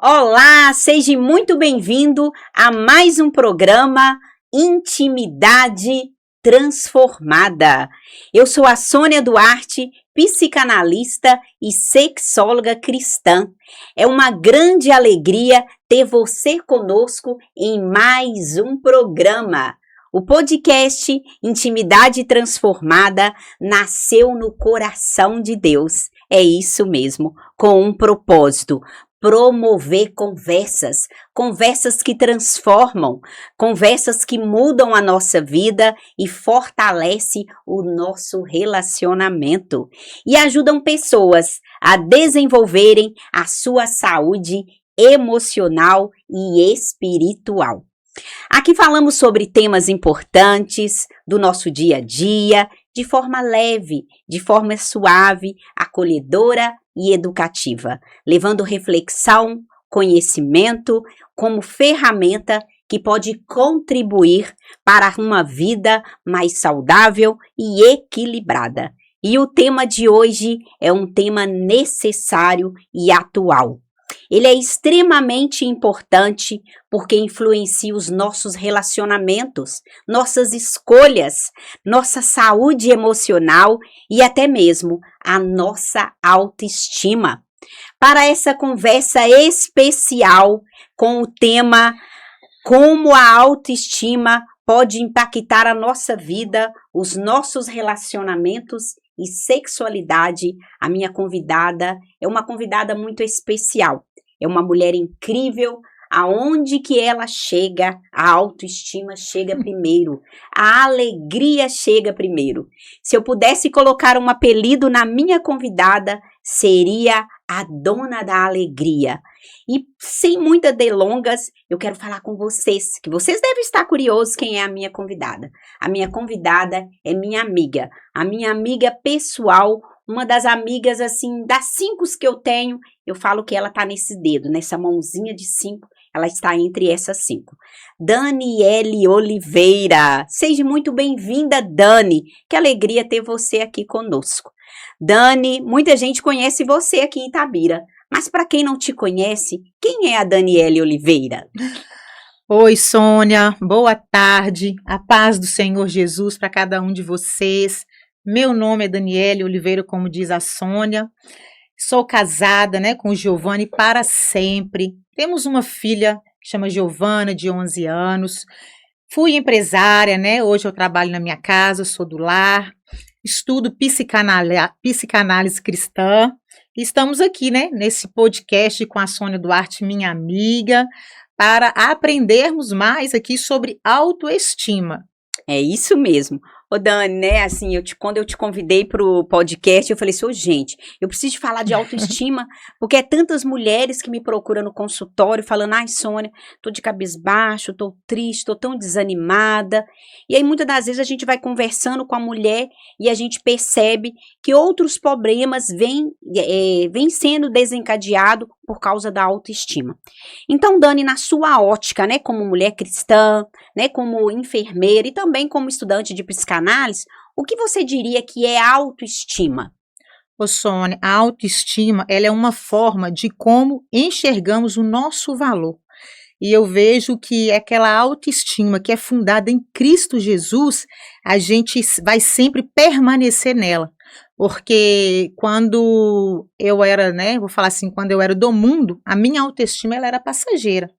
Olá, seja muito bem-vindo a mais um programa Intimidade Transformada. Eu sou a Sônia Duarte, psicanalista e sexóloga cristã. É uma grande alegria ter você conosco em mais um programa. O podcast Intimidade Transformada nasceu no coração de Deus. É isso mesmo, com um propósito: promover conversas que transformam, conversas que mudam a nossa vida e fortalecem o nosso relacionamento e ajudam pessoas a desenvolverem a sua saúde emocional e espiritual. Aqui falamos sobre temas importantes do nosso dia a dia, de forma leve, de forma suave, acolhedora e educativa, levando reflexão, conhecimento como ferramenta que pode contribuir para uma vida mais saudável e equilibrada. E o tema de hoje é um tema necessário e atual. Ele é extremamente importante porque influencia os nossos relacionamentos, nossas escolhas, nossa saúde emocional e até mesmo a nossa autoestima. Para essa conversa especial com o tema Como a autoestima pode impactar a nossa vida, os nossos relacionamentos e sexualidade, a minha convidada é uma convidada muito especial. É uma mulher incrível, aonde que ela chega, a autoestima chega primeiro, a alegria chega primeiro. Se eu pudesse colocar um apelido na minha convidada, seria a dona da alegria. E sem muitas delongas, eu quero falar com vocês, que vocês devem estar curiosos quem é a minha convidada. A minha convidada é minha amiga, a minha amiga pessoal, uma das amigas, assim, das 5 que eu tenho, eu falo que ela tá nesse dedo, nessa mãozinha de 5, ela está entre essas 5. Daniele Oliveira, seja muito bem-vinda, Dani, que alegria ter você aqui conosco. Dani, muita gente conhece você aqui em Itabira, mas para quem não te conhece, quem é a Daniele Oliveira? Oi, Sônia, boa tarde, a paz do Senhor Jesus para cada um de vocês. Meu nome é Daniele Oliveira, como diz a Sônia. Sou casada, com o Giovanni para sempre. Temos uma filha que chama Giovana, de 11 anos. Fui empresária, Hoje eu trabalho na minha casa, sou do lar. Estudo psicanálise cristã. E estamos aqui, nesse podcast com a Sônia Duarte, minha amiga, para aprendermos mais aqui sobre autoestima. É isso mesmo. Ô Dani, assim, quando eu te convidei para o podcast, eu falei assim, gente, eu preciso falar de autoestima, porque é tantas mulheres que me procuram no consultório falando, ai Sônia, tô de cabisbaixo, tô triste, tô tão desanimada. E aí muitas das vezes a gente vai conversando com a mulher e a gente percebe que outros problemas vêm sendo desencadeados por causa da autoestima. Então, Dani, na sua ótica, como mulher cristã, como enfermeira e também como estudante de psicanálise, o que você diria que é autoestima? Ô Sônia, a autoestima, ela é uma forma de como enxergamos o nosso valor. E eu vejo que aquela autoestima que é fundada em Cristo Jesus, a gente vai sempre permanecer nela. Porque quando eu era, vou falar assim, quando eu era do mundo, a minha autoestima ela era passageira.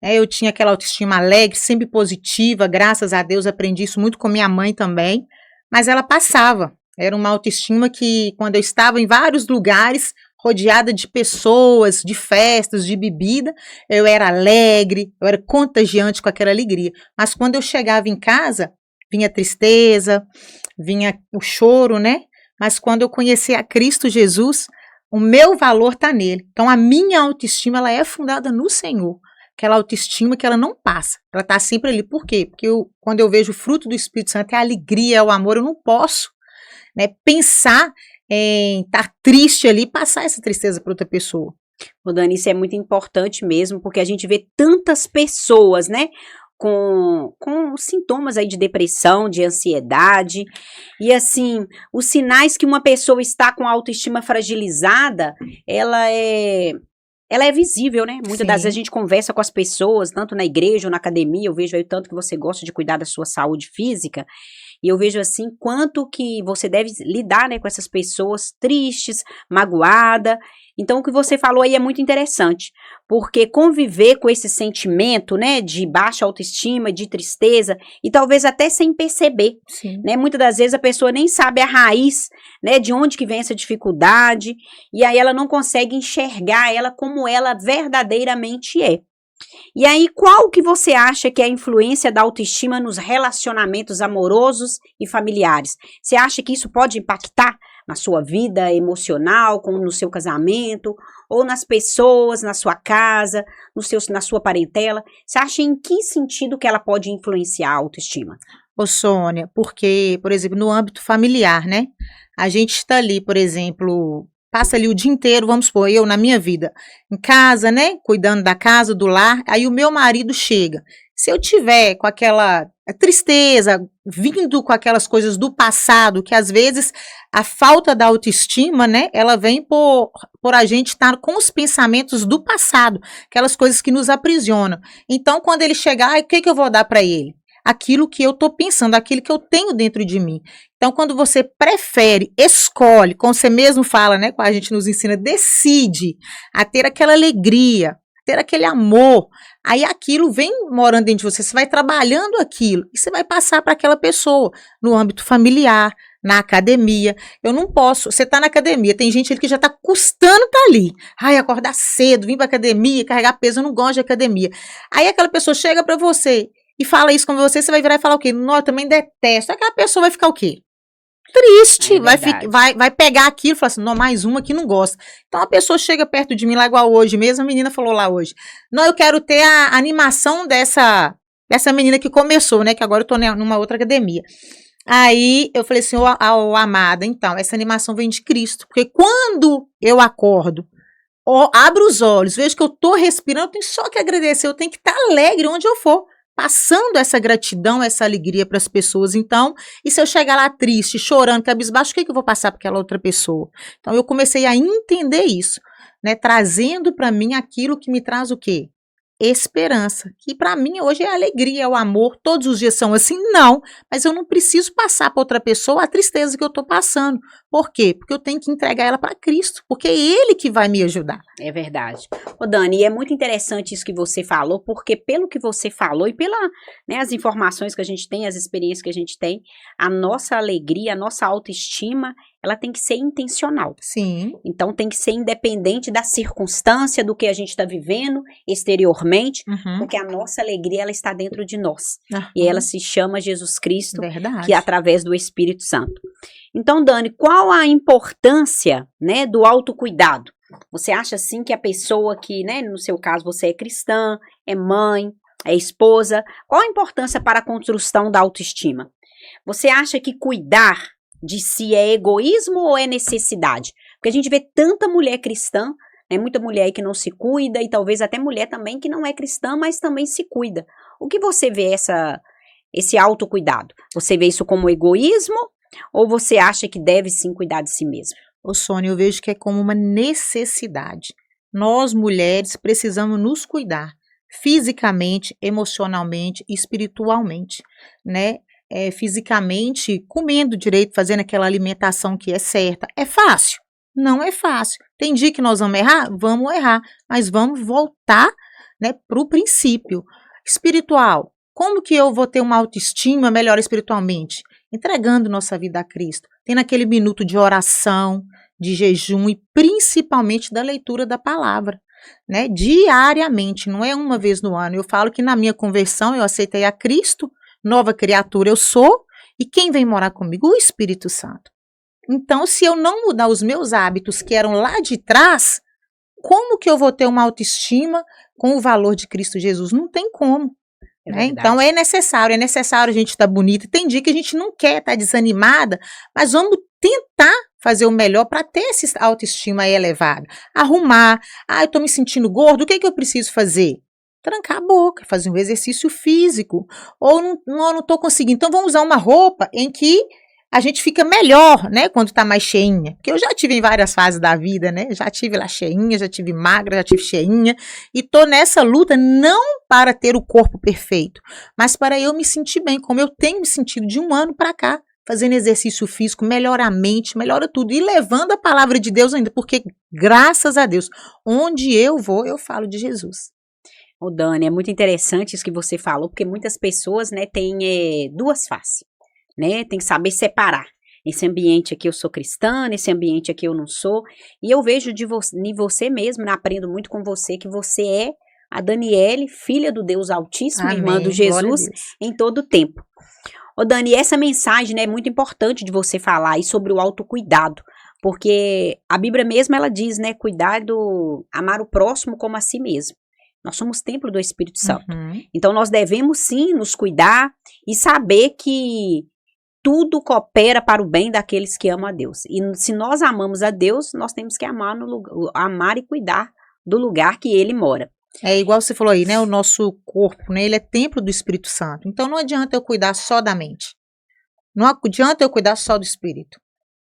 Eu tinha aquela autoestima alegre, sempre positiva, graças a Deus aprendi isso muito com minha mãe também, mas ela passava. Era uma autoestima que, quando eu estava em vários lugares, rodeada de pessoas, de festas, de bebida, eu era alegre, eu era contagiante com aquela alegria. Mas quando eu chegava em casa, vinha a tristeza, vinha o choro, Mas quando eu conheci a Cristo Jesus, o meu valor está nele. Então a minha autoestima ela é fundada no Senhor. Aquela autoestima que ela não passa, ela está sempre ali. Por quê? Porque quando eu vejo o fruto do Espírito Santo, é a alegria, é o amor, eu não posso pensar em estar triste ali e passar essa tristeza para outra pessoa. Ô Dani, isso é muito importante mesmo, porque a gente vê tantas pessoas, com sintomas aí de depressão, de ansiedade, e assim, os sinais que uma pessoa está com a autoestima fragilizada, ela ela é visível, né? Muitas das Sim. vezes a gente conversa com as pessoas, tanto na igreja ou na academia, eu vejo aí o tanto que você gosta de cuidar da sua saúde física, e eu vejo assim, quanto que você deve lidar, né, com essas pessoas tristes, magoada. Então, o que você falou aí é muito interessante, porque conviver com esse sentimento, né, de baixa autoestima, de tristeza, e talvez até sem perceber, Sim. né, muitas das vezes a pessoa nem sabe a raiz, né, de onde que vem essa dificuldade, e aí ela não consegue enxergar ela como ela verdadeiramente é. E aí, qual que você acha que é a influência da autoestima nos relacionamentos amorosos e familiares? Você acha que isso pode impactar na sua vida emocional, como no seu casamento, ou nas pessoas, na sua casa, na sua parentela? Você acha em que sentido que ela pode influenciar a autoestima? Ô, Sônia, porque, por exemplo, no âmbito familiar, né? A gente está ali, por exemplo, passa ali o dia inteiro, vamos supor, eu na minha vida, em casa, né? Cuidando da casa, do lar, aí o meu marido chega. Se eu tiver com aquela tristeza, vindo com aquelas coisas do passado, que às vezes a falta da autoestima, né? Ela vem por a gente estar com os pensamentos do passado, aquelas coisas que nos aprisionam. Então, quando ele chegar, o que eu vou dar para ele? Aquilo que eu estou pensando, aquilo que eu tenho dentro de mim. Então, quando você prefere, escolhe, como você mesmo fala, né? Como a gente nos ensina, decide a ter aquela alegria, ter aquele amor, aí aquilo vem morando dentro de você, você vai trabalhando aquilo e você vai passar para aquela pessoa, no âmbito familiar, na academia. Eu não posso, você está na academia, tem gente ali que já está custando estar ali. Ai, acordar cedo, vir para academia, carregar peso, eu não gosto de academia. Aí aquela pessoa chega para você e fala isso com você, você vai virar e falar o quê? Não, eu também detesto. Aquela pessoa vai ficar o quê? Triste, vai pegar aquilo e falar assim, não, mais uma que não gosta. Então a pessoa chega perto de mim lá igual hoje mesmo, a menina falou lá hoje, não, eu quero ter a animação dessa menina que começou, né, que agora eu tô numa outra academia. Aí eu falei assim, amada, então, essa animação vem de Cristo, porque quando eu acordo, abro os olhos, vejo que eu tô respirando, eu tenho só que agradecer, eu tenho que estar alegre onde eu for, passando essa gratidão, essa alegria para as pessoas. Então, e se eu chegar lá triste, chorando, cabisbaixo, o que eu vou passar para aquela outra pessoa? Então, eu comecei a entender isso, né, trazendo para mim aquilo que me traz o quê? Esperança, que para mim hoje é a alegria, é o amor, todos os dias são assim, não, mas eu não preciso passar para outra pessoa a tristeza que eu estou passando. Por quê? Porque eu tenho que entregar ela para Cristo, porque é Ele que vai me ajudar. É verdade. Ô Dani, é muito interessante isso que você falou, porque pelo que você falou e pela, né, as informações que a gente tem, as experiências que a gente tem, a nossa alegria, a nossa autoestima, ela tem que ser intencional. Sim. Então tem que ser independente da circunstância, do que a gente está vivendo exteriormente, porque a nossa alegria, ela está dentro de nós. E ela se chama Jesus Cristo, verdade, que é através do Espírito Santo. Então, Dani, qual a importância, né, do autocuidado? Você acha, assim, que a pessoa que, né, no seu caso, você é cristã, é mãe, é esposa, qual a importância para a construção da autoestima? Você acha que cuidar de si é egoísmo ou é necessidade? Porque a gente vê tanta mulher cristã, né, muita mulher aí que não se cuida, e talvez até mulher também que não é cristã, mas também se cuida. O que você vê esse autocuidado? Você vê isso como egoísmo ou você acha que deve sim cuidar de si mesmo? Ô Sônia, eu vejo que é como uma necessidade. Nós, mulheres, precisamos nos cuidar fisicamente, emocionalmente, espiritualmente, né? Fisicamente, comendo direito, fazendo aquela alimentação que é certa. É fácil? Não é fácil. Tem dia que nós vamos errar? Vamos errar, mas vamos voltar, né, para o princípio. Espiritual, como que eu vou ter uma autoestima melhor espiritualmente? Entregando nossa vida a Cristo, tendo aquele minuto de oração, de jejum e principalmente da leitura da palavra, né? Diariamente, não é uma vez no ano. Eu falo que na minha conversão eu aceitei a Cristo, nova criatura eu sou, e quem vem morar comigo? O Espírito Santo. Então, se eu não mudar os meus hábitos que eram lá de trás, como que eu vou ter uma autoestima com o valor de Cristo Jesus? Não tem como. Né? Então é necessário a gente estar bonita. Tem dia que a gente não quer estar desanimada, mas vamos tentar fazer o melhor para ter essa autoestima elevada. Arrumar, eu estou me sentindo gordo, o que eu preciso fazer? Trancar a boca, fazer um exercício físico. Ou não estou conseguindo, então vamos usar uma roupa em que a gente fica melhor, né, quando tá mais cheinha. Porque eu já tive em várias fases da vida, né? Já tive lá cheinha, já tive magra, já tive cheinha. E tô nessa luta não para ter o corpo perfeito, mas para eu me sentir bem, como eu tenho me sentido de um ano para cá, fazendo exercício físico, melhora a mente, melhora tudo. E levando a palavra de Deus ainda, porque graças a Deus, onde eu vou, eu falo de Jesus. Ô, Dani, é muito interessante isso que você falou, porque muitas pessoas, né, têm duas faces, né? Tem que saber separar. Esse ambiente aqui eu sou cristã, nesse ambiente aqui eu não sou. E eu vejo em você mesmo, né, aprendo muito com você, que você é a Daniele, filha do Deus Altíssimo, Amém. irmã do Glória a Jesus, Deus. em todo o tempo. Ô, Dani, essa mensagem, né, é muito importante de você falar aí sobre o autocuidado. Porque a Bíblia mesmo, ela diz, né, amar o próximo como a si mesmo. Nós somos templo do Espírito Santo. Uhum. Então, nós devemos sim nos cuidar e saber que tudo coopera para o bem daqueles que amam a Deus. E se nós amamos a Deus, nós temos que amar e cuidar do lugar que Ele mora. É igual você falou aí, né? O nosso corpo, né? Ele é templo do Espírito Santo. Então não adianta eu cuidar só da mente. Não adianta eu cuidar só do espírito.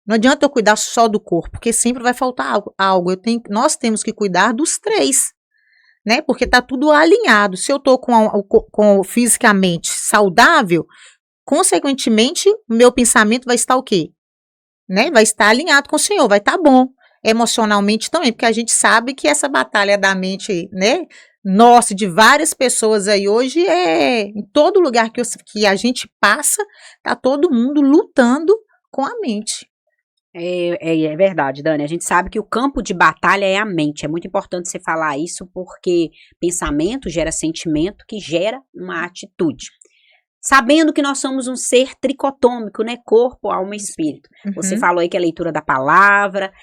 Não adianta eu cuidar só do corpo, porque sempre vai faltar algo. Nós temos que cuidar dos três, né? Porque tá tudo alinhado. Se eu tô com fisicamente saudável, consequentemente, o meu pensamento vai estar o quê? Né? Vai estar alinhado com o Senhor, vai estar bom. Emocionalmente também, porque a gente sabe que essa batalha da mente, né? Nossa, de várias pessoas aí hoje em todo lugar que a gente passa, tá todo mundo lutando com a mente. É verdade, Dani. A gente sabe que o campo de batalha é a mente. É muito importante você falar isso porque pensamento gera sentimento que gera uma atitude. Sabendo que nós somos um ser tricotômico, né? Corpo, alma e espírito. Você falou aí que é leitura da palavra,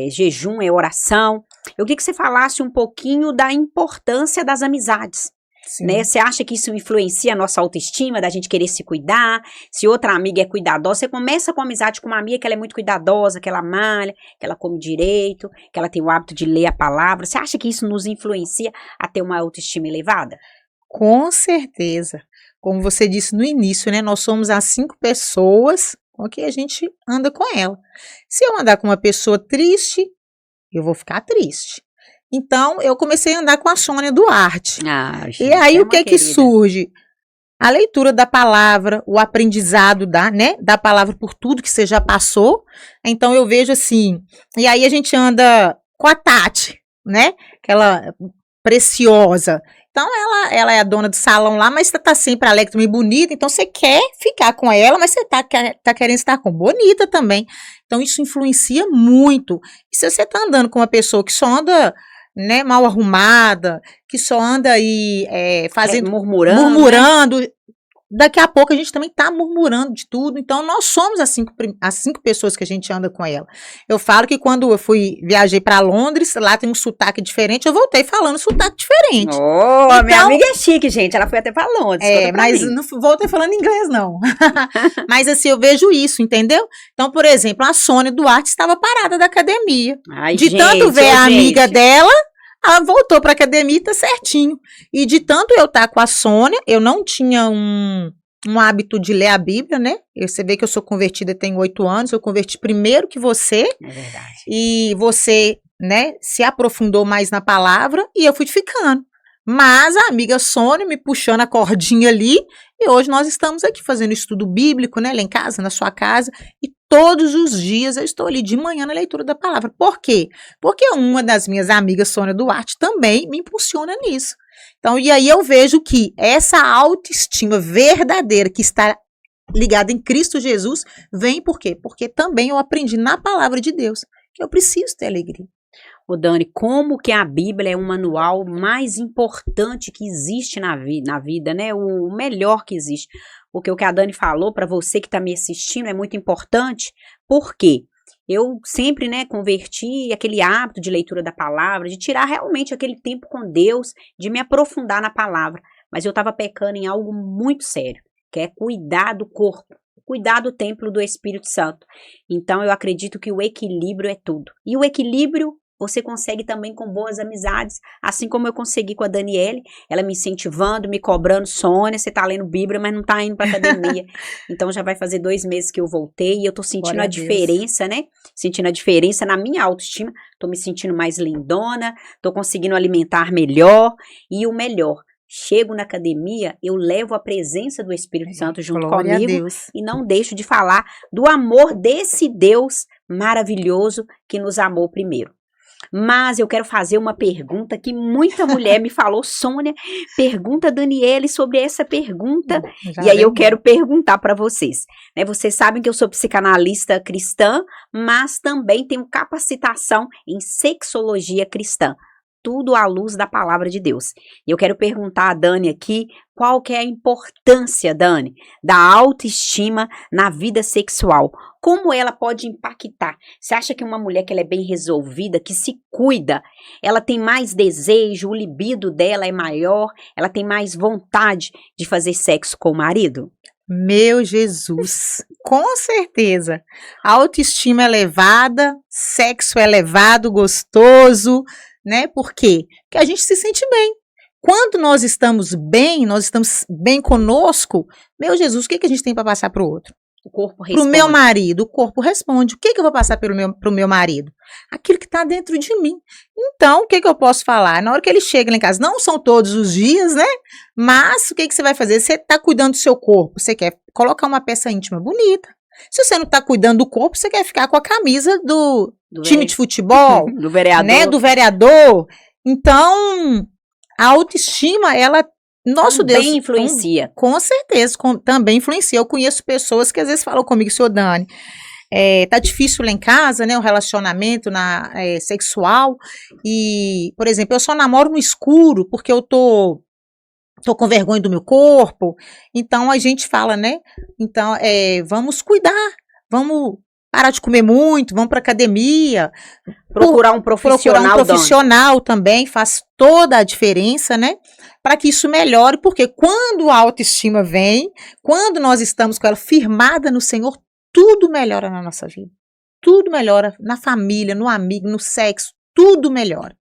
jejum, é oração. Eu queria que você falasse um pouquinho da importância das amizades. Né? Você acha que isso influencia a nossa autoestima, da gente querer se cuidar? Se outra amiga é cuidadosa, você começa com amizade com uma amiga que ela é muito cuidadosa, que ela malha, que ela come direito, que ela tem o hábito de ler a palavra. Você acha que isso nos influencia a ter uma autoestima elevada? Com certeza. Como você disse no início, né? Nós somos as 5 pessoas com que a gente anda com ela. Se eu andar com uma pessoa triste, eu vou ficar triste. Então, eu comecei a andar com a Sônia Duarte. Gente, e aí, o que surge? A leitura da palavra, o aprendizado da palavra por tudo que você já passou. Então, eu vejo assim. E aí, a gente anda com a Tati, né? Aquela preciosa. Então, ela é a dona do salão lá, mas você tá sempre alegre, também bonita. Então, você quer ficar com ela, mas você tá querendo estar com bonita também. Então, isso influencia muito. E se você tá andando com uma pessoa que só anda, né, mal arrumada, que só anda aí murmurando, daqui a pouco a gente também tá murmurando de tudo. Então, nós somos as 5 pessoas que a gente anda com ela. Eu falo que quando eu viajei para Londres, lá tem um sotaque diferente, eu voltei falando sotaque diferente. Então, minha amiga é chique, gente. Ela foi até para Londres. Mas não voltei falando inglês, não. Mas assim, eu vejo isso, entendeu? Então, por exemplo, a Sônia Duarte estava parada da academia. Tanto ver a amiga dela, ela voltou para a academia e tá certinho. E de tanto eu estar com a Sônia, eu não tinha um hábito de ler a Bíblia, né? Você vê que eu sou convertida tem 8 anos, eu converti primeiro que você. É verdade. E você, né, se aprofundou mais na palavra e eu fui ficando. Mas a amiga Sônia me puxando a cordinha ali, e hoje nós estamos aqui fazendo estudo bíblico, né, lá em casa, na sua casa, e todos os dias eu estou ali de manhã na leitura da palavra. Por quê? Porque uma das minhas amigas, Sônia Duarte, também me impulsiona nisso. Então, e aí eu vejo que essa autoestima verdadeira que está ligada em Cristo Jesus, vem por quê? Porque também eu aprendi na palavra de Deus que eu preciso ter alegria. Ô Dani, como que a Bíblia é um manual mais importante que existe na vida, né? O melhor que existe. Porque o que a Dani falou para você que está me assistindo é muito importante. Por quê? Eu sempre, né, converti aquele hábito de leitura da palavra, de tirar realmente aquele tempo com Deus, de me aprofundar na palavra. Mas eu estava pecando em algo muito sério, que é cuidar do corpo, cuidar do templo do Espírito Santo. Então eu acredito que o equilíbrio é tudo. E o equilíbrio você consegue também com boas amizades, assim como eu consegui com a Daniele, ela me incentivando, me cobrando, Sônia, você tá lendo Bíblia, mas não tá indo pra academia. Então já vai fazer 2 meses que eu voltei e eu tô sentindo Glória a a Deus. diferença, né? Sentindo a diferença na minha autoestima, tô me sentindo mais lindona, tô conseguindo alimentar melhor e o melhor, chego na academia, eu levo a presença do Espírito Santo junto Glória a comigo Deus. e não deixo de falar do amor desse Deus maravilhoso que nos amou primeiro. Mas eu quero fazer uma pergunta que muita mulher me falou, Sônia, pergunta a Daniele sobre essa pergunta. Já E aí eu vem. quero perguntar para vocês. Né? Vocês sabem que eu sou psicanalista cristã, mas também tenho capacitação em sexologia cristã. Tudo à luz da palavra de Deus. E eu quero perguntar a Dani aqui, qual que é a importância, Dani, da autoestima na vida sexual? Como ela pode impactar? Você acha que uma mulher que ela é bem resolvida, que se cuida, ela tem mais desejo, o libido dela é maior, ela tem mais vontade de fazer sexo com o marido? Meu Jesus, com certeza. A autoestima elevada, sexo elevado, gostoso, né? Por quê? Porque a gente se sente bem. Quando nós estamos bem conosco, meu Jesus, o que a gente tem para passar para o outro? O corpo Para responde. o meu marido, o corpo responde. O que eu vou passar para o meu marido? Aquilo que está dentro de mim. Então, o que eu posso falar? Na hora que ele chega lá em casa, não são todos os dias, né? Mas o que você vai fazer? Você está cuidando do seu corpo, você quer colocar uma peça íntima bonita. Se você não está cuidando do corpo, você quer ficar com a camisa do time de futebol, do vereador. né? Do vereador. Então, a autoestima, ela... Nosso também Deus influencia. Com certeza, também influencia. Eu conheço pessoas que às vezes falam comigo, senhor Dani, tá difícil lá em casa, né, o relacionamento sexual, e, por exemplo, eu só namoro no escuro porque eu tô com vergonha do meu corpo. Então a gente fala, né, então vamos cuidar, vamos parar de comer muito, vamos para academia, Procurar um profissional também faz toda a diferença, né? Para que isso melhore, porque quando a autoestima vem, quando nós estamos com ela firmada no Senhor, tudo melhora na nossa vida. Tudo melhora na família, no amigo, no sexo, tudo melhora.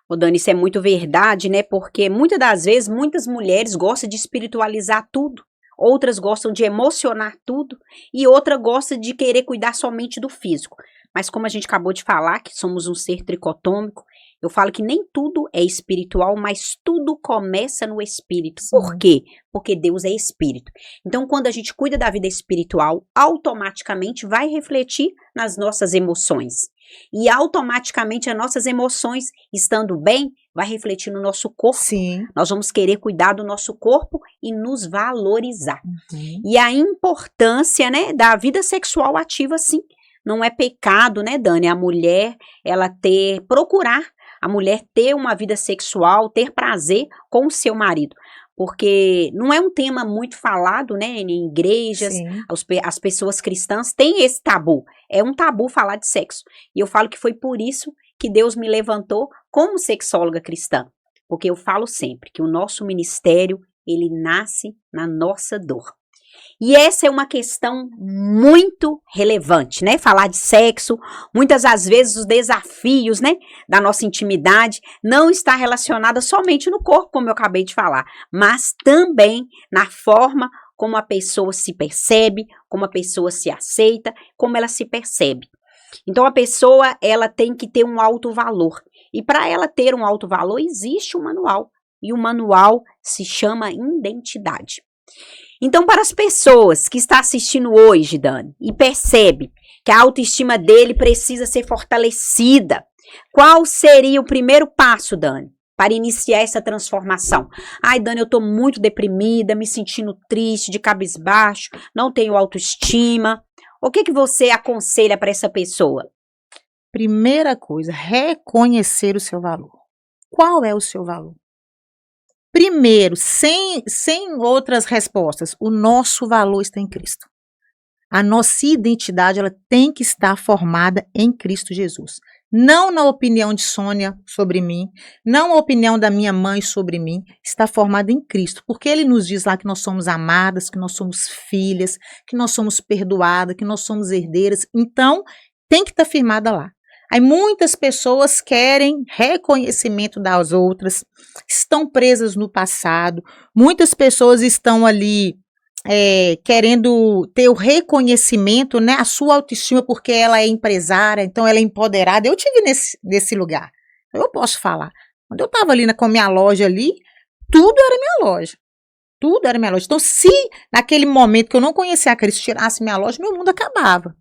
Ô Dani, isso é muito verdade, né? Porque muitas das vezes, muitas mulheres gostam de espiritualizar tudo. Outras gostam de emocionar tudo e outra gosta de querer cuidar somente do físico. Mas como a gente acabou de falar, que somos um ser tricotômico, eu falo que nem tudo é espiritual, mas tudo começa no espírito. Sim. Por quê? Porque Deus é espírito. Então, quando a gente cuida da vida espiritual, automaticamente vai refletir nas nossas emoções. E automaticamente as nossas emoções, estando bem, vai refletir no nosso corpo. Sim. Nós vamos querer cuidar do nosso corpo e nos valorizar. Uhum. E a importância, né, da vida sexual ativa, sim. Não é pecado, né, Dani? A mulher, ela procurar a mulher ter uma vida sexual, ter prazer com o seu marido. Porque não é um tema muito falado, né, em igrejas, as pessoas cristãs têm esse tabu. É um tabu falar de sexo. E eu falo que foi por isso que Deus me levantou como sexóloga cristã. Porque eu falo sempre que o nosso ministério, ele nasce na nossa dor. E essa é uma questão muito relevante, né? Falar de sexo, muitas das vezes os desafios, né, da nossa intimidade não está relacionada somente no corpo, como eu acabei de falar, mas também na forma como a pessoa se percebe, como a pessoa se aceita, como ela se percebe. Então a pessoa, ela tem que ter um alto valor. E para ela ter um alto valor, existe um manual. E o manual se chama identidade. Então, para as pessoas que estão assistindo hoje, Dani, e percebe que a autoestima dele precisa ser fortalecida, qual seria o primeiro passo, Dani, para iniciar essa transformação? Ai, Dani, eu estou muito deprimida, me sentindo triste, de cabisbaixo, não tenho autoestima. O que você aconselha para essa pessoa? Primeira coisa, reconhecer o seu valor. Qual é o seu valor? Primeiro, sem outras respostas, o nosso valor está em Cristo. A nossa identidade, ela tem que estar formada em Cristo Jesus. Não na opinião de Sônia sobre mim, não a opinião da minha mãe sobre mim, está formada em Cristo. Porque Ele nos diz lá que nós somos amadas, que nós somos filhas, que nós somos perdoadas, que nós somos herdeiras. Então, tem que estar firmada lá. Aí muitas pessoas querem reconhecimento das outras, estão presas no passado, muitas pessoas estão ali querendo ter o reconhecimento, né, a sua autoestima porque ela é empresária, então ela é empoderada. Eu tive nesse lugar, eu posso falar. Quando eu estava ali com a minha loja ali, tudo era minha loja. Tudo era minha loja. Então, se naquele momento que eu não conhecia a Cristo tirasse minha loja, meu mundo acabava.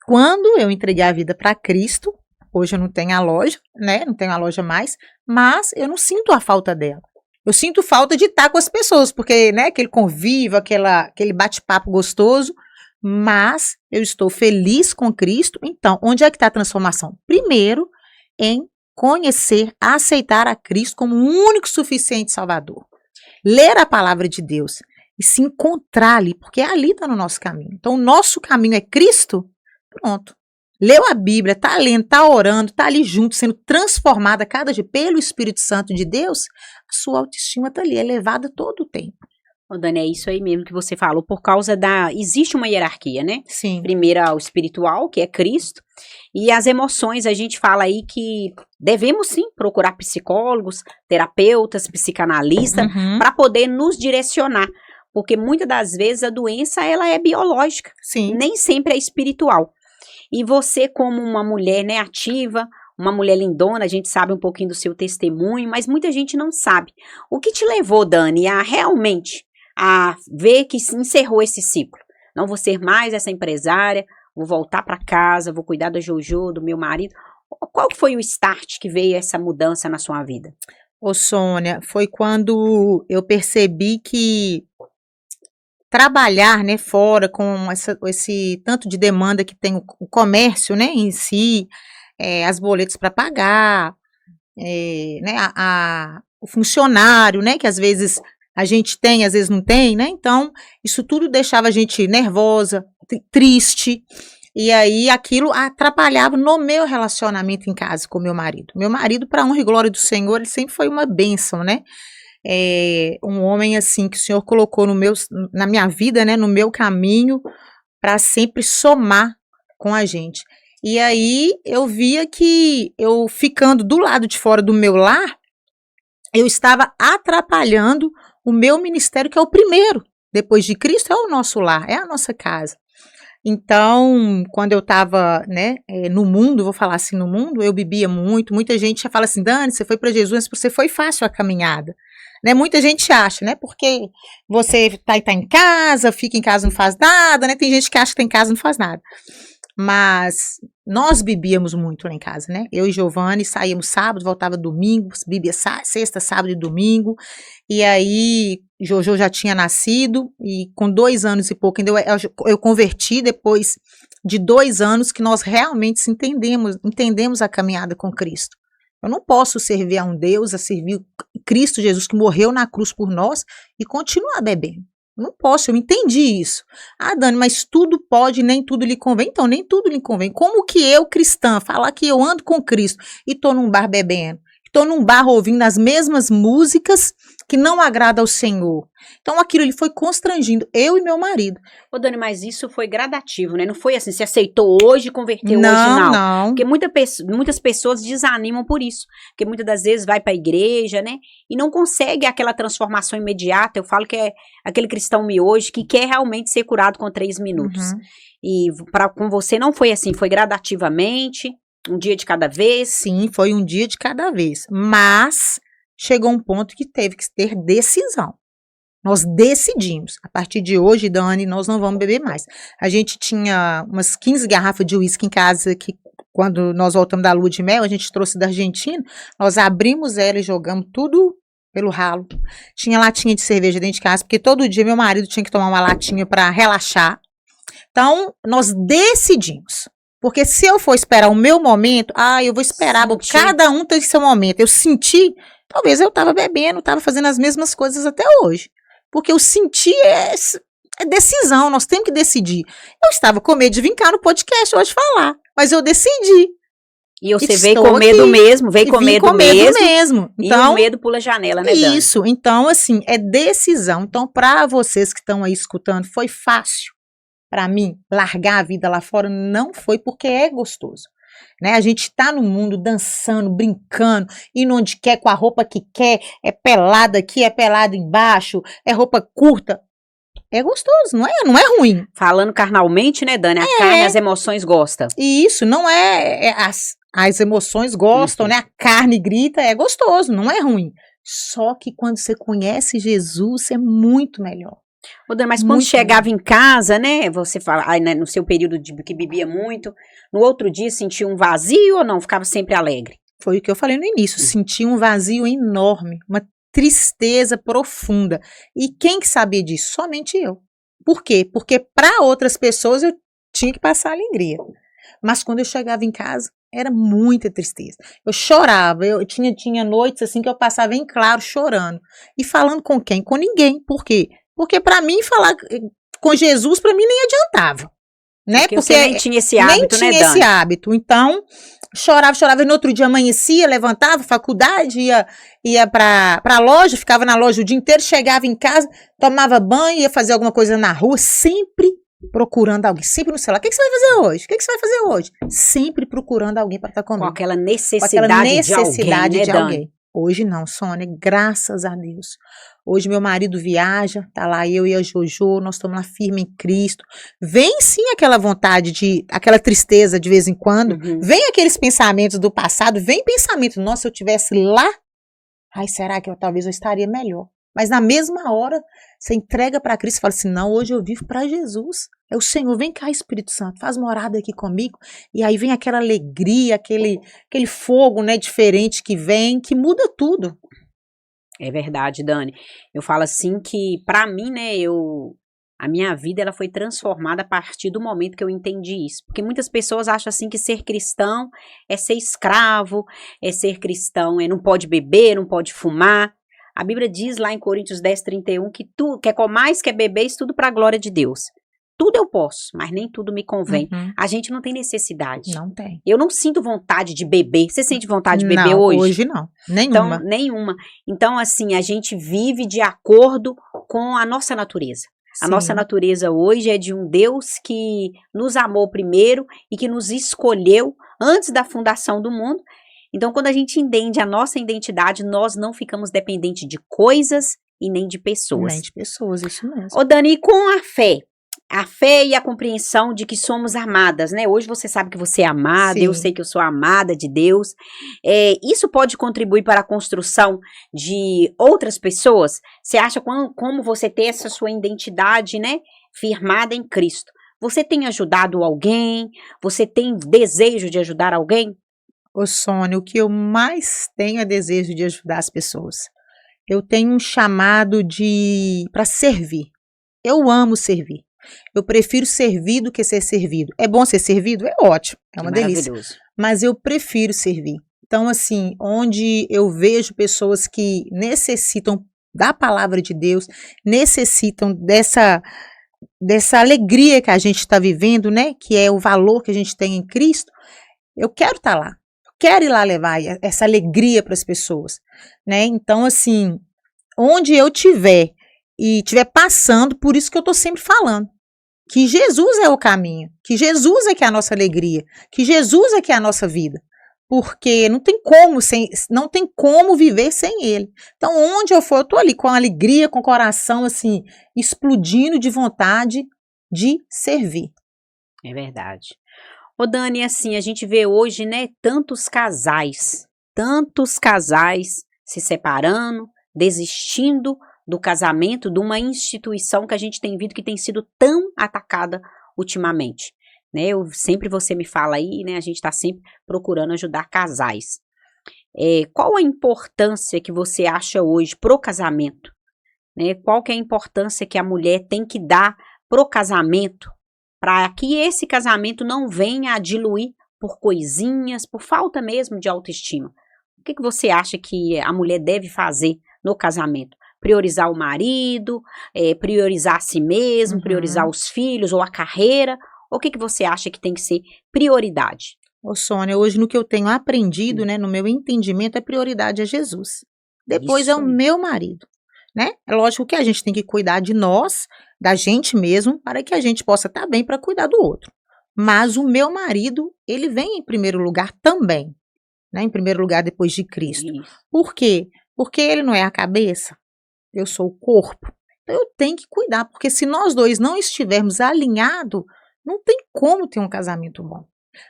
Quando eu entreguei a vida para Cristo, hoje eu não tenho a loja, né? Não tenho a loja mais, mas eu não sinto a falta dela. Eu sinto falta de estar com as pessoas, porque, né, aquele convívio, aquele bate-papo gostoso, mas eu estou feliz com Cristo. Então, onde é que está a transformação? Primeiro, em conhecer, aceitar a Cristo como o único suficiente Salvador. Ler a palavra de Deus e se encontrar ali, porque ali está no nosso caminho. Então, o nosso caminho é Cristo, pronto. Leu a Bíblia, está lendo, está orando, está ali junto, sendo transformada cada dia pelo Espírito Santo de Deus, a sua autoestima está ali, é elevada todo o tempo. Ô, Dani, é isso aí mesmo que você falou, por causa existe uma hierarquia, né? Sim. Primeiro o espiritual, que é Cristo, e as emoções, a gente fala aí que devemos sim procurar psicólogos, terapeutas, psicanalistas, para poder nos direcionar, porque muitas das vezes a doença, ela é biológica, sim, nem sempre é espiritual. E você, como uma mulher, né, ativa, uma mulher lindona, a gente sabe um pouquinho do seu testemunho, mas muita gente não sabe. O que te levou, Dani, a realmente ver que se encerrou esse ciclo? Não vou ser mais essa empresária, vou voltar para casa, vou cuidar da Jojo, do meu marido. Qual foi o start que veio essa mudança na sua vida? Ô, Sônia, foi quando eu percebi que trabalhar, né, fora com esse tanto de demanda que tem o comércio, né, em si, as boletas para pagar, né, o funcionário, né, que às vezes a gente tem, às vezes não tem, né, então isso tudo deixava a gente nervosa, triste, e aí aquilo atrapalhava no meu relacionamento em casa com meu marido. Meu marido, para honra e glória do Senhor, ele sempre foi uma bênção, né, um homem assim que o Senhor colocou na minha vida, né, no meu caminho, para sempre somar com a gente. E aí eu via que eu ficando do lado de fora do meu lar, eu estava atrapalhando o meu ministério, que é o primeiro, depois de Cristo, é o nosso lar, é a nossa casa. Então, quando eu estava, né, no mundo, vou falar assim, no mundo, eu bebia muito, muita gente já fala assim, Dani, você foi para Jesus, mas você foi fácil a caminhada. Né, muita gente acha, né? Porque você tá em casa, fica em casa, não faz nada, né? Tem gente que acha que tá em casa e não faz nada. Mas nós bebíamos muito lá em casa, né? Eu e Giovanni saíamos sábado, voltava domingo, bebia sexta, sábado e domingo. E aí, Jojo já tinha nascido, e com 2 anos e pouco, eu converti depois de 2 anos que nós realmente entendemos a caminhada com Cristo. Eu não posso servir a um Deus, a servir Cristo Jesus que morreu na cruz por nós e continuar bebendo. Não posso, eu entendi isso. Ah, Dani, mas tudo pode, nem tudo lhe convém. Então, nem tudo lhe convém. Como que eu, cristã, falar que eu ando com Cristo e estou num bar bebendo? Estou num bar ouvindo as mesmas músicas que não agradam ao Senhor. Então, aquilo ele foi constrangindo eu e meu marido. Ô, Dani, mas isso foi gradativo, né? Não foi assim, você aceitou hoje, converteu hoje, não. Não. Porque muitas pessoas desanimam por isso. Porque muitas das vezes vai para a igreja, né? E não consegue aquela transformação imediata. Eu falo que é aquele cristão miojo que quer realmente ser curado com 3 minutos. E com você não foi assim, foi gradativamente, um dia de cada vez? Sim, foi um dia de cada vez. Mas chegou um ponto que teve que ter decisão. Nós decidimos, a partir de hoje, Dani, nós não vamos beber mais. A gente tinha umas 15 garrafas de uísque em casa, que quando nós voltamos da lua de mel, a gente trouxe da Argentina, nós abrimos ela e jogamos tudo pelo ralo. Tinha latinha de cerveja dentro de casa, porque todo dia meu marido tinha que tomar uma latinha para relaxar. Então, nós decidimos. Porque se eu for esperar o meu momento, eu vou esperar, cada um tem seu momento. Eu senti, talvez eu estava bebendo, estava fazendo as mesmas coisas até hoje. Porque eu senti é decisão, nós temos que decidir. Eu estava com medo de vir cá no podcast hoje falar, mas eu decidi. E você veio com medo mesmo, veio com medo mesmo. Então, e o medo pula a janela, né, Dani? Isso, então assim, é decisão. Então, para vocês que estão aí escutando, foi fácil para mim largar a vida lá fora? Não foi, porque é gostoso. né? A gente tá no mundo dançando, brincando, indo onde quer, com a roupa que quer, é pelada aqui, é pelada embaixo, é roupa curta. É gostoso, não é? Não é ruim. Falando carnalmente, né, Dani? A carne, as emoções gostam. E isso não as emoções gostam, né? A carne grita, é gostoso, não é ruim. Só que quando você conhece Jesus, é muito melhor. Ô, Dani, mas quando chegava em casa, né, você fala, né, no seu período de que bebia muito, no outro dia sentia um vazio ou não? Ficava sempre alegre? Foi o que eu falei no início, senti um vazio enorme, uma tristeza profunda. E quem que sabia disso? Somente eu. Por quê? Porque para outras pessoas eu tinha que passar alegria. Mas quando eu chegava em casa, era muita tristeza. Eu chorava, eu tinha noites assim que eu passava em claro chorando. E falando com quem? Com ninguém. Por quê? Porque para mim falar com Jesus, para mim nem adiantava. Né? Porque você nem tinha esse hábito, nem tinha esse hábito. Então, chorava, e no outro dia amanhecia, levantava, faculdade, ia pra loja, ficava na loja o dia inteiro, chegava em casa, tomava banho, ia fazer alguma coisa na rua, sempre procurando alguém, sempre no celular. O que você vai fazer hoje? O que você vai fazer hoje? Sempre procurando alguém para estar comigo. Com aquela necessidade de alguém. Hoje não, Sônia, graças a Deus. Hoje meu marido viaja, tá lá eu e a Jojo, nós estamos lá firme em Cristo. Vem sim aquela vontade aquela tristeza de vez em quando, vem aqueles pensamentos do passado, vem pensamento, nossa, se eu tivesse lá, ai, será que talvez eu estaria melhor? Mas na mesma hora, você entrega para Cristo e fala assim, não, hoje eu vivo para Jesus. É o Senhor, vem cá, Espírito Santo, faz morada aqui comigo. E aí vem aquela alegria, aquele fogo, né, diferente que vem, que muda tudo. É verdade, Dani. Eu falo assim que, para mim, né, a minha vida ela foi transformada a partir do momento que eu entendi isso. Porque muitas pessoas acham assim que ser cristão é ser escravo, é ser cristão, não pode beber, não pode fumar. A Bíblia diz lá em Coríntios 10:31 que tu quer comais, quer beber, isso tudo para a glória de Deus. Tudo eu posso, mas nem tudo me convém. A gente não tem necessidade. Não tem. Eu não sinto vontade de beber. Você sente vontade de beber hoje? Hoje não. Nenhuma. Então, nenhuma. Então, assim, a gente vive de acordo com a nossa natureza. A nossa natureza hoje é de um Deus que nos amou primeiro e que nos escolheu antes da fundação do mundo. Então, quando a gente entende a nossa identidade, nós não ficamos dependentes de coisas e nem de pessoas. Nem de pessoas, isso mesmo. Ô, Dani, e com a fé e a compreensão de que somos amadas, né? Hoje você sabe que você é amada, eu sei que eu sou amada de Deus. Isso pode contribuir para a construção de outras pessoas? Você acha como você ter essa sua identidade, né, firmada em Cristo? Você tem ajudado alguém? Você tem desejo de ajudar alguém? Ô, Sônia, o que eu mais tenho é desejo de ajudar as pessoas. Eu tenho um chamado para servir. Eu amo servir. Eu prefiro servir do que ser servido. É bom ser servido? É ótimo, é uma delícia. Mas eu prefiro servir. Então, assim, onde eu vejo pessoas que necessitam da palavra de Deus, necessitam dessa alegria que a gente está vivendo, né? Que é o valor que a gente tem em Cristo, eu quero estar lá. Quero ir lá levar essa alegria para as pessoas, né? Então, assim, onde eu estiver e estiver passando, por isso que eu estou sempre falando, que Jesus é o caminho, que Jesus é que é a nossa alegria, que Jesus é que é a nossa vida, porque não tem como viver sem Ele. Então, onde eu for, eu estou ali com alegria, com o coração assim explodindo de vontade de servir. É verdade. Ô, Dani, assim, a gente vê hoje, né, tantos casais se separando, desistindo do casamento, de uma instituição que a gente tem visto que tem sido tão atacada ultimamente, né? Você me fala aí, né? A gente está sempre procurando ajudar casais. Qual a importância que você acha hoje pro casamento, né? Qual que é a importância que a mulher tem que dar pro casamento para que esse casamento não venha a diluir por coisinhas, por falta mesmo de autoestima? O que você acha que a mulher deve fazer no casamento? Priorizar o marido, priorizar a si mesmo, priorizar os filhos ou a carreira? O que você acha que tem que ser prioridade? Ô, Sônia, hoje no que eu tenho aprendido, né, no meu entendimento, a prioridade é Jesus. Depois é o meu marido, né? É lógico que a gente tem que cuidar de nós, da gente mesmo, para que a gente possa estar bem para cuidar do outro. mas o meu marido, ele vem em primeiro lugar também, né? Em primeiro lugar depois de Cristo. Isso. Por quê? Porque ele não é a cabeça, eu sou o corpo. Então eu tenho que cuidar, porque se nós dois não estivermos alinhados, não tem como ter um casamento bom.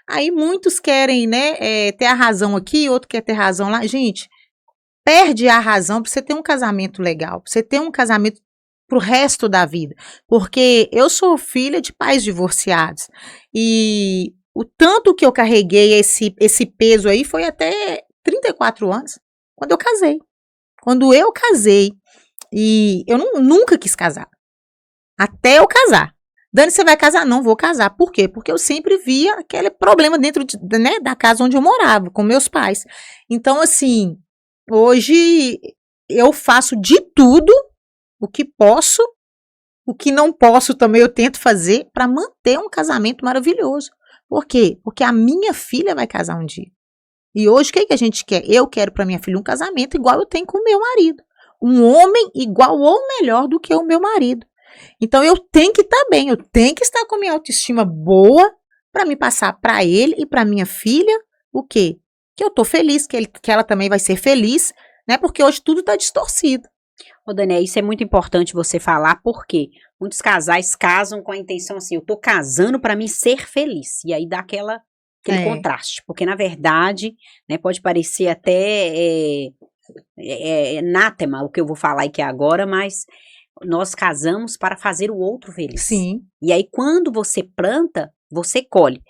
Aí muitos querem, né, ter a razão aqui, outro quer ter razão lá. Gente, perde a razão para você ter um casamento legal, para você ter um casamento pro resto da vida. Porque eu sou filha de pais divorciados e o tanto que eu carreguei esse peso aí foi até 34 anos, quando eu casei. Quando eu casei, e eu nunca quis casar, até eu casar. Dani, você vai casar? Não vou casar. Por quê? Porque eu sempre via aquele problema dentro né, da casa onde eu morava, com meus pais. Então, assim, hoje eu faço de tudo o que posso, o que não posso também eu tento fazer para manter um casamento maravilhoso. Por quê? Porque a minha filha vai casar um dia. E hoje o que a gente quer? Eu quero para minha filha um casamento igual eu tenho com o meu marido. Um homem igual ou melhor do que o meu marido. Então eu tenho que estar bem, eu tenho que estar com minha autoestima boa para me passar para ele e para minha filha o quê? Que eu tô feliz, que ela também vai ser feliz, né? Porque hoje tudo tá distorcido. Ô, Dani, isso é muito importante você falar, porque muitos casais casam com a intenção assim, eu tô casando para me ser feliz. E aí dá aquele contraste, porque na verdade, né, pode parecer até anátema o que eu vou falar aqui agora, mas nós casamos para fazer o outro feliz. Sim. E aí quando você planta, você colhe.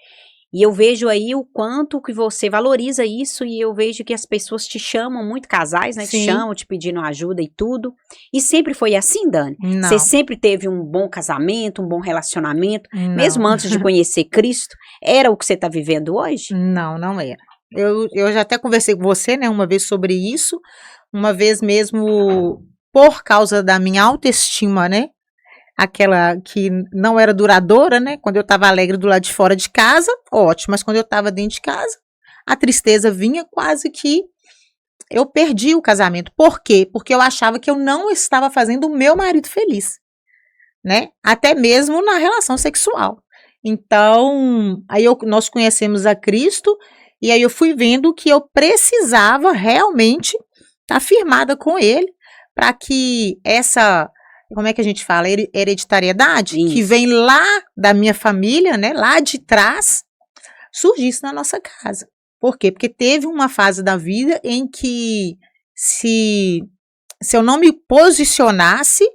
E eu vejo aí o quanto que você valoriza isso, e eu vejo que as pessoas te chamam, muito casais, né? Sim. Te chamam, te pedindo ajuda e tudo. E sempre foi assim, Dani? Não. Você sempre teve um bom casamento, um bom relacionamento, Não. mesmo antes de conhecer Cristo? Era o que você está vivendo hoje? Não, não era. Eu já até conversei com você, né, uma vez sobre isso, uma vez mesmo por causa da minha autoestima, né? Aquela que não era duradoura, né? Quando eu estava alegre do lado de fora de casa, ótimo. Mas quando eu estava dentro de casa, a tristeza vinha, quase que eu perdi o casamento. Por quê? Porque eu achava que eu não estava fazendo o meu marido feliz, né? Até mesmo na relação sexual. Então, aí nós conhecemos a Cristo, e aí eu fui vendo que eu precisava realmente estar firmada com Ele, para que essa... Como é que a gente fala? Hereditariedade, Isso. Que vem lá da minha família, né? Lá de trás, surgisse na nossa casa. Por quê? Porque teve uma fase da vida em que se eu não me posicionasse,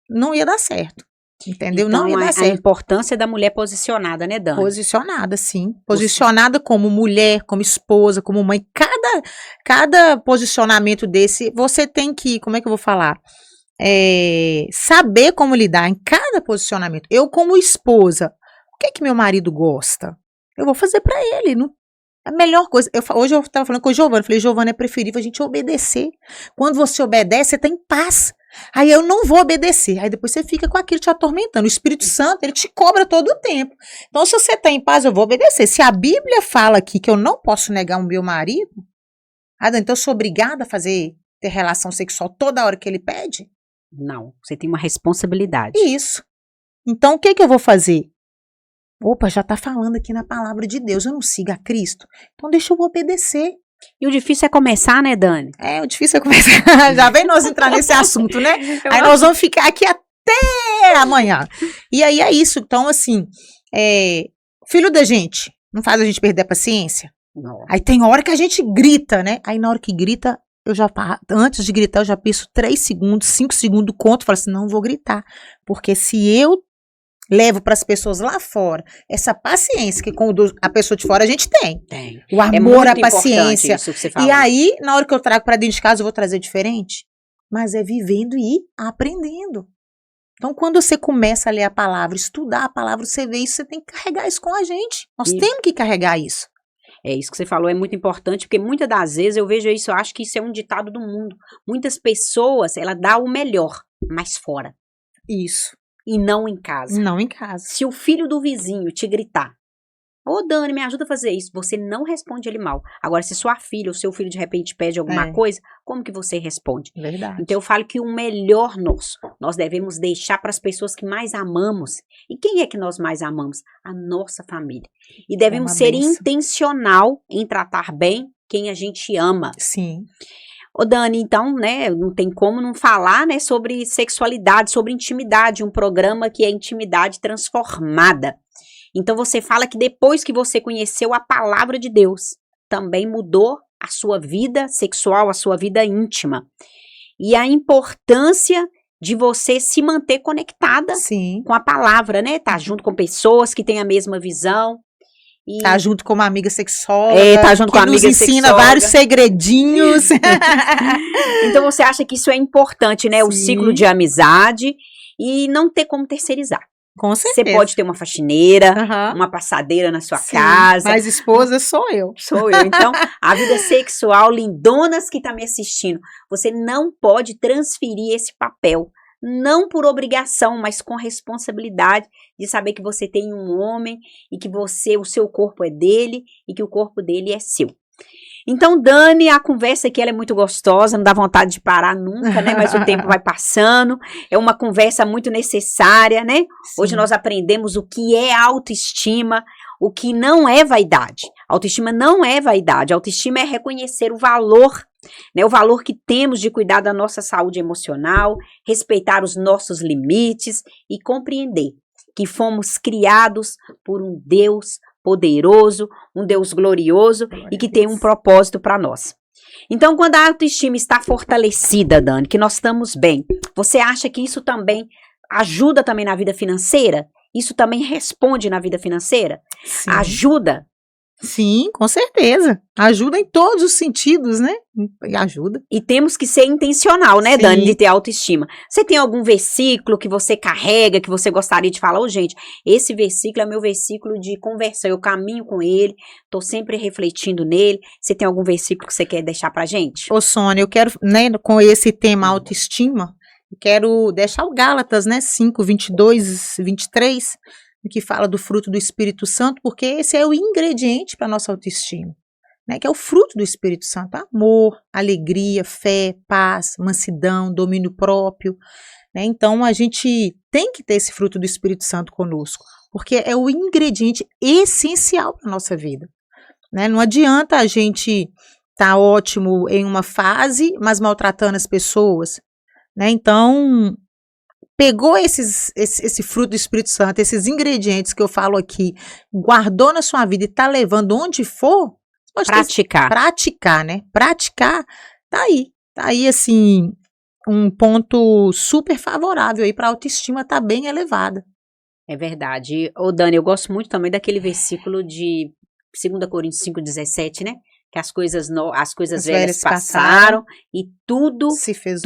não ia dar certo. Entendeu? Então, não ia dar a certo. importância da mulher posicionada, né, Dani? Posicionada, sim. Posicionada como mulher, como esposa, como mãe. Cada posicionamento desse, você tem que, como é que eu vou falar? Saber como lidar em cada posicionamento. Eu, como esposa, o que meu marido gosta? Eu vou fazer para ele. Não, a melhor coisa. Hoje eu estava falando com o Giovana. Falei, Giovana, é preferível a gente obedecer. Quando você obedece, você tá em paz. Aí eu não vou obedecer. Aí depois você fica com aquilo te atormentando. O Espírito Santo, ele te cobra todo o tempo. Então, se você tá em paz, eu vou obedecer. Se a Bíblia fala aqui que eu não posso negar o meu marido, então eu sou obrigada a ter relação sexual toda hora que ele pede? Não, você tem uma responsabilidade. Isso. Então, o que eu vou fazer? Opa, já tá falando aqui na palavra de Deus, eu não sigo a Cristo. Então, deixa eu obedecer. E o difícil é começar, né, Dani? O difícil é começar. Já vem nós entrar nesse assunto, né? Aí nós vamos ficar aqui até amanhã. E aí é isso. Então, assim, filho da gente, não faz a gente perder a paciência? Não. Aí tem hora que a gente grita, né? Aí na hora que grita, antes de gritar, eu já penso 3 segundos, 5 segundos, conto, falo assim, não vou gritar. Porque se eu levo para as pessoas lá fora essa paciência que com a pessoa de fora a gente tem. O amor, a paciência. Isso que você fala. E aí, na hora que eu trago para dentro de casa, eu vou trazer diferente. Mas é vivendo e aprendendo. Então, quando você começa a ler a palavra, estudar a palavra, você vê isso, você tem que carregar isso com a gente. Nós temos que carregar isso. É isso que você falou, é muito importante, porque muitas das vezes eu vejo isso, eu acho que isso é um ditado do mundo. Muitas pessoas, ela dá o melhor, mas fora. Isso. E não em casa. Não em casa. Se o filho do vizinho te gritar, Ô, Dani, me ajuda a fazer isso. Você não responde ele mal. Agora, se sua filha ou seu filho de repente pede alguma coisa, como que você responde? Verdade. Então, eu falo que o melhor nós devemos deixar para as pessoas que mais amamos. E quem é que nós mais amamos? A nossa família. E devemos ser intencional em tratar bem quem a gente ama. Sim. Ô, Dani, então, né, não tem como não falar, né, sobre sexualidade, sobre intimidade, um programa que é Intimidade Transformada. Então, você fala que depois que você conheceu a palavra de Deus, também mudou a sua vida sexual, a sua vida íntima. E a importância de você se manter conectada com a palavra, né? Tá junto com pessoas que têm a mesma visão. E tá junto com uma amiga sexóloga. Tá junto com uma amiga sexóloga. Ensina vários segredinhos. Então, você acha que isso é importante, né? Sim. O ciclo de amizade e não ter como terceirizar. Com certeza. Você pode ter uma faxineira, uma passadeira na sua casa. Mas esposa sou eu. Sou eu. Então, a vida sexual, lindonas que tá me assistindo, você não pode transferir esse papel. Não por obrigação, mas com responsabilidade de saber que você tem um homem e que o seu corpo é dele e que o corpo dele é seu. Então, Dani, a conversa aqui ela é muito gostosa, não dá vontade de parar nunca, né? Mas o tempo vai passando, é uma conversa muito necessária, né? Sim. Hoje nós aprendemos o que é autoestima, o que não é vaidade. Autoestima não é vaidade, autoestima é reconhecer o valor, né? O valor que temos de cuidar da nossa saúde emocional, respeitar os nossos limites e compreender que fomos criados por um Deus poderoso, um Deus glorioso e que tem um propósito para nós. Então, quando a autoestima está fortalecida, Dani, que nós estamos bem, você acha que isso também ajuda também na vida financeira? Isso também responde na vida financeira? Sim. Ajuda? Sim, com certeza. Ajuda em todos os sentidos, né? Ajuda. E temos que ser intencional, né, Sim. Dani, de ter autoestima. Você tem algum versículo que você carrega, que você gostaria de falar? Ô, gente, esse versículo é meu versículo de conversão. Eu caminho com ele, tô sempre refletindo nele. Você tem algum versículo que você quer deixar pra gente? Ô, Sônia, eu quero, né, com esse tema autoestima, eu quero deixar o Gálatas, né, 5, 22, 23, que fala do fruto do Espírito Santo, porque esse é o ingrediente para a nossa autoestima, né? Que é o fruto do Espírito Santo: amor, alegria, fé, paz, mansidão, domínio próprio, né? Então a gente tem que ter esse fruto do Espírito Santo conosco, porque é o ingrediente essencial para a nossa vida, né? Não adianta a gente estar ótimo em uma fase, mas maltratando as pessoas, né? Então, pegou esse fruto do Espírito Santo, esses ingredientes que eu falo aqui, guardou na sua vida e tá levando onde for, pode praticar, né? Praticar, tá aí assim, um ponto super favorável aí para a autoestima tá bem elevada. É verdade. Ô, Dani, eu gosto muito também daquele versículo de 2 Coríntios 5,17, né? Que as coisas velhas passaram e tudo se fez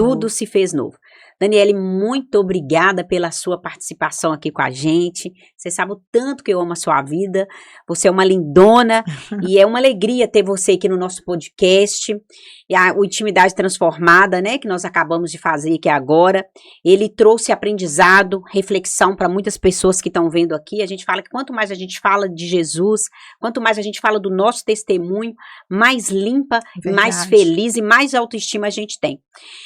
novo. Daniele, muito obrigada pela sua participação aqui com a gente. Você sabe o tanto que eu amo a sua vida. Você é uma lindona e é uma alegria ter você aqui no nosso podcast. E o Intimidade Transformada, né, que nós acabamos de fazer aqui agora, ele trouxe aprendizado, reflexão para muitas pessoas que estão vendo aqui. A gente fala que quanto mais a gente fala de Jesus, quanto mais a gente fala do nosso testemunho, mais limpa, mais feliz e mais autoestima a gente tem.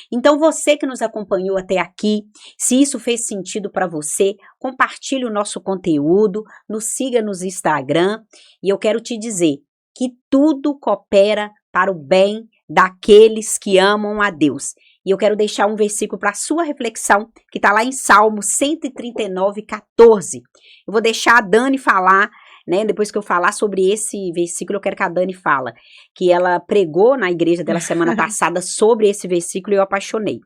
Então, você que nos acompanhou até aqui, se isso fez sentido para você, compartilhe o nosso conteúdo, nos siga no Instagram e eu quero te dizer que tudo coopera para o bem daqueles que amam a Deus. E eu quero deixar um versículo para a sua reflexão, que está lá em Salmo 139:14. Eu vou deixar a Dani falar, né? Depois que eu falar sobre esse versículo, eu quero que a Dani fala, que ela pregou na igreja dela semana passada sobre esse versículo e eu apaixonei.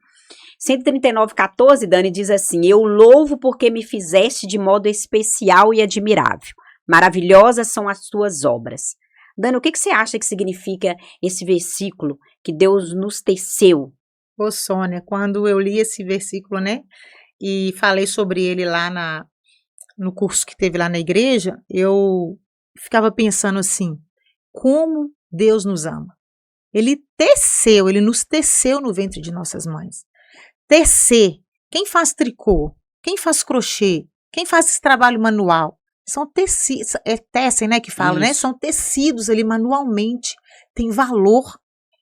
139:14, Dani, diz assim: eu louvo porque me fizeste de modo especial e admirável. Maravilhosas são as tuas obras. Dani, o que você acha que significa esse versículo que Deus nos teceu? Ô, Sônia, quando eu li esse versículo, né, e falei sobre ele lá no curso que teve lá na igreja, eu ficava pensando assim, como Deus nos ama. Ele nos teceu no ventre de nossas mães. Tecer, quem faz tricô, quem faz crochê, quem faz esse trabalho manual, são tecidos, tecem, né, que fala, né? Isso. São tecidos ali manualmente, tem valor.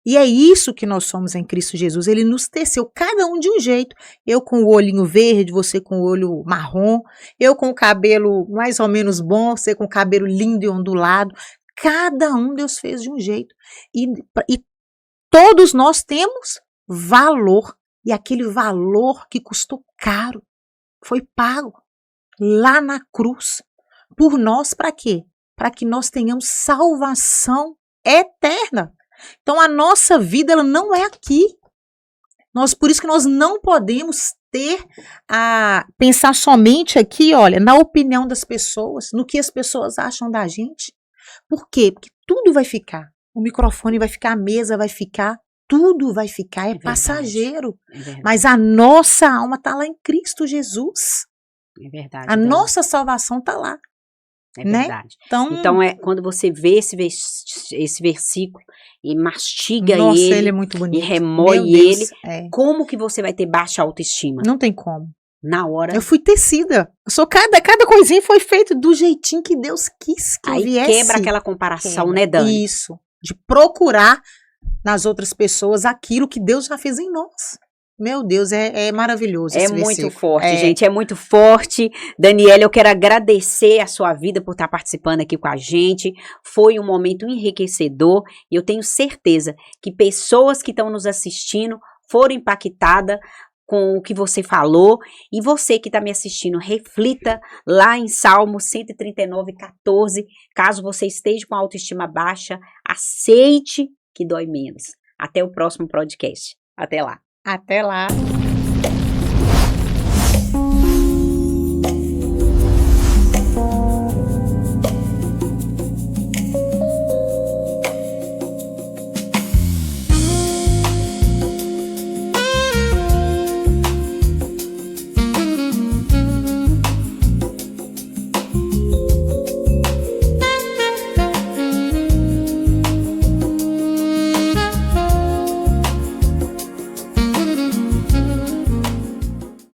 E é isso que nós somos em Cristo Jesus. Ele nos teceu, cada um de um jeito. Eu com o olhinho verde, você com o olho marrom, eu com o cabelo mais ou menos bom, você com o cabelo lindo e ondulado. Cada um Deus fez de um jeito. E todos nós temos valor. E aquele valor que custou caro, foi pago lá na cruz. Por nós, para quê? Para que nós tenhamos salvação eterna. Então a nossa vida ela não é aqui. Por isso que nós não podemos pensar somente aqui, olha, na opinião das pessoas, no que as pessoas acham da gente. Por quê? Porque tudo vai ficar. O microfone vai ficar, a mesa vai ficar, tudo vai ficar, é passageiro. Mas a nossa alma está lá em Cristo Jesus. É verdade. A nossa salvação está lá. É né? verdade. Então quando você vê esse versículo e mastiga Nossa, ele, ele é muito bonito. E remói Meu Deus, ele, como que você vai ter baixa autoestima? Não tem como. Na hora. Eu fui tecida. Cada coisinha foi feita do jeitinho que Deus quis que eu viesse. Aí quebra aquela comparação, né, Dani? Isso. De procurar nas outras pessoas aquilo que Deus já fez em nós. Meu Deus, é maravilhoso esse versículo. Muito forte, gente, é muito forte. Daniela, eu quero agradecer a sua vida por estar participando aqui com a gente. Foi um momento enriquecedor e eu tenho certeza que pessoas que estão nos assistindo foram impactadas com o que você falou. E você que está me assistindo, reflita lá em Salmo 139:14. Caso você esteja com a autoestima baixa, aceite que dói menos. Até o próximo podcast. Até lá. Até lá.